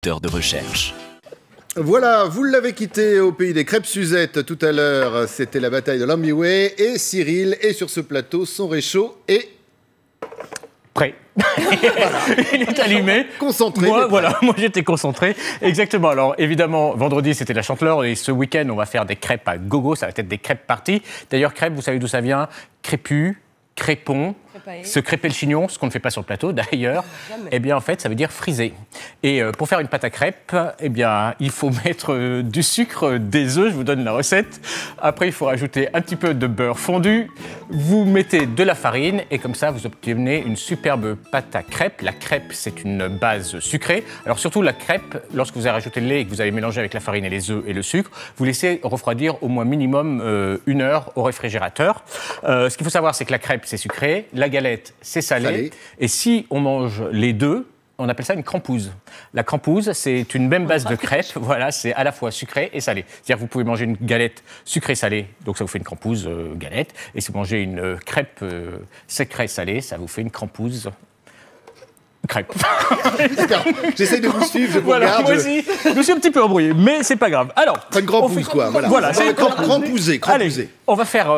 moteur de recherche. Voilà, vous l'avez quitté au pays des crêpes Suzette tout à l'heure. C'était la bataille de l'Ambiway et Cyril est sur ce plateau, son réchaud et... Prêt. Il est allumé. Concentré. Moi j'étais concentré. Exactement. Alors évidemment, vendredi c'était la Chandeleur et ce week-end on va faire des crêpes à gogo. Ça va être des crêpes parties. D'ailleurs, crêpes, vous savez d'où ça vient? Crépu, crépon. Se crêper le chignon, ce qu'on ne fait pas sur le plateau d'ailleurs, eh bien en fait ça veut dire friser. Et pour faire une pâte à crêpes, eh bien il faut mettre du sucre, des œufs, je vous donne la recette. Après il faut rajouter un petit peu de beurre fondu, vous mettez de la farine et comme ça vous obtenez une superbe pâte à crêpes. La crêpe c'est une base sucrée. Alors surtout la crêpe, lorsque vous avez rajouté le lait et que vous avez mélangé avec la farine et les œufs et le sucre, vous laissez refroidir au moins minimum 1 heure au réfrigérateur. Ce qu'il faut savoir c'est que la crêpe c'est sucré, la galette, c'est salé. Et si on mange les deux, on appelle ça une crampouze. La crampouze, c'est une même base de crêpes. Voilà, c'est à la fois sucré et salé. C'est-à-dire que vous pouvez manger une galette sucrée-salée, donc ça vous fait une crampouze galette. Et si vous mangez une crêpe sucrée-salée, ça vous fait une crampouze crêpe. J'essaie de vous suivre, je vous regarde. Moi aussi, je me suis un petit peu embrouillé, mais c'est pas grave. Alors, c'est une crampouze, quoi. Voilà, c'est crampousé. Allez, on va faire...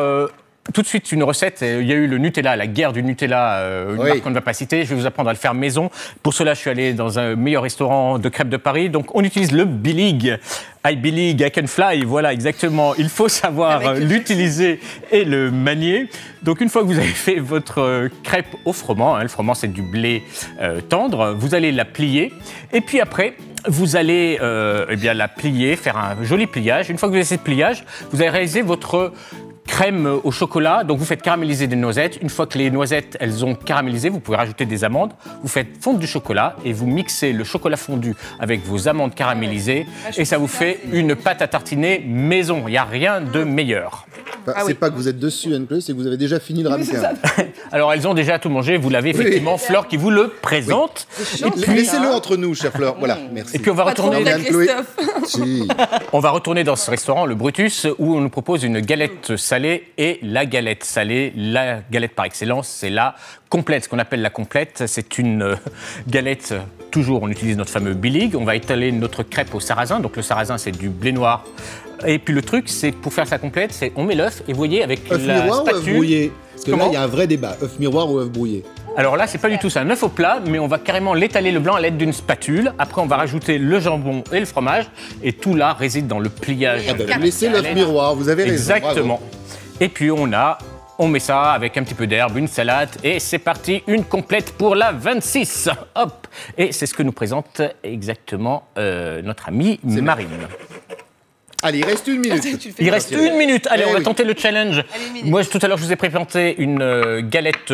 tout de suite, une recette. Il y a eu le Nutella, la guerre du Nutella, une marque qu'on ne va pas citer. Je vais vous apprendre à le faire maison. Pour cela, je suis allé dans un meilleur restaurant de crêpes de Paris. Donc, on utilise le Bilig. I believe I can fly. Voilà, exactement. Il faut savoir l'utiliser et le manier. Donc, une fois que vous avez fait votre crêpe au froment, le froment, c'est du blé tendre, vous allez la plier. Et puis après, vous allez la plier, faire un joli pliage. Une fois que vous avez ce pliage, vous allez réaliser votre crème au chocolat, donc vous faites caraméliser des noisettes. Une fois que les noisettes, elles ont caramélisé, vous pouvez rajouter des amandes. Vous faites fondre du chocolat et vous mixez le chocolat fondu avec vos amandes caramélisées et ça vous fait une pâte à tartiner maison. Il n'y a rien de meilleur. C'est pas que vous êtes dessus, Anne-Claude, c'est que vous avez déjà fini le ramequin. Alors, elles ont déjà tout mangé. Vous l'avez effectivement, Fleur qui vous le présente. Laissez-le entre nous, chère Fleur. Voilà, merci. Et puis, on va retourner... On va retourner dans ce restaurant, le Brutus, où on nous propose une galette salée. Et la galette salée, la galette par excellence, c'est la complète. Ce qu'on appelle la complète, c'est une galette, toujours on utilise notre fameux Bilig. On va étaler notre crêpe au sarrasin. Donc le sarrasin, c'est du blé noir. Et puis le truc, c'est pour faire sa complète, c'est on met l'œuf et vous voyez avec œuf la miroir spatule... ou œuf brouillé? Parce que là, il y a un vrai débat. œuf miroir ou œuf brouillé? Alors là, c'est pas du tout ça. Un œuf au plat, mais on va carrément l'étaler le blanc à l'aide d'une spatule. Après, on va rajouter le jambon et le fromage. Et tout là réside dans le pliage. Laissez l'œuf miroir, vous avez raison. Exactement. Bravo. Et puis on met ça avec un petit peu d'herbe, une salade, et c'est parti, une complète pour la 26. Hop. Et c'est ce que nous présente exactement notre amie Marine. Allez, il reste 1 minute. Il reste 1 minute. Allez, on va tenter le challenge. Moi, tout à l'heure, je vous ai présenté une galette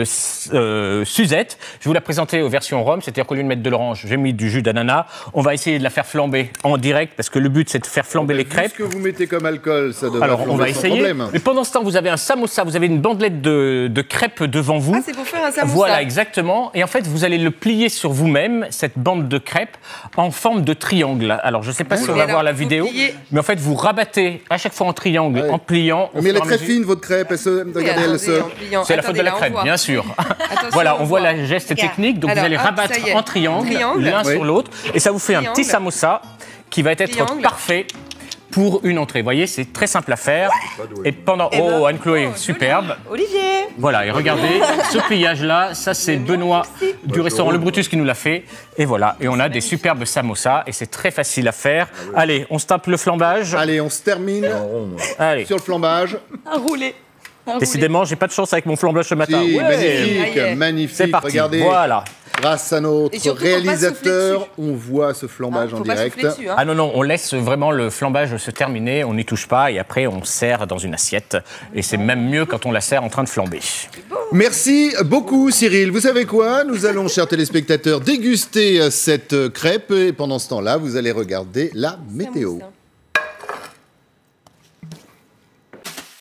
Suzette. Je vais vous la présenter aux versions rhum, c'est-à-dire qu'au lieu de mettre de l'orange, j'ai mis du jus d'ananas. On va essayer de la faire flamber en direct, parce que le but, c'est de faire flamber les crêpes. Ce que vous mettez comme alcool, ça devrait Alors, on va essayer. Mais pendant ce temps, vous avez un samosa, vous avez une bandelette de crêpes devant vous. Ah, c'est pour faire un samosa. Voilà, exactement. Et en fait, vous allez le plier sur vous-même, cette bande de crêpes, en forme de triangle. Alors, je ne sais pas si on va voir la vidéo. Mais en fait, vous rabattez à chaque fois en triangle, en pliant. Mais elle est très fine, votre crêpe. Regardez, elle se... C'est la faute de la crêpe, bien sûr. Voilà, on voit la geste technique. Donc, vous allez rabattre en triangle, l'un sur l'autre. Et ça vous fait un petit samosa qui va être parfait pour une entrée. Vous voyez, c'est très simple à faire. Et pendant... Oh, Anne-Chloé, superbe. Olivier. Voilà, et regardez, ce pliage-là, ça c'est Benoît du restaurant Le Brutus qui nous l'a fait. Et voilà, et on a des superbes samosas et c'est très facile à faire. Allez, on se tape le flambage. Allez, on se termine sur le flambage. Un roulé. Décidément, j'ai pas de chance avec mon flambage ce matin. Si, magnifique, magnifique. C'est parti, regardez. Voilà. Grâce à notre réalisateur, on voit ce flambage en direct. Dessus, Ah non, on laisse vraiment le flambage se terminer, on n'y touche pas et après on sert dans une assiette. Et c'est même mieux quand on la sert en train de flamber. Merci beaucoup Cyril. Vous savez quoi? Nous allons, chers téléspectateurs, déguster cette crêpe et pendant ce temps-là, vous allez regarder la météo.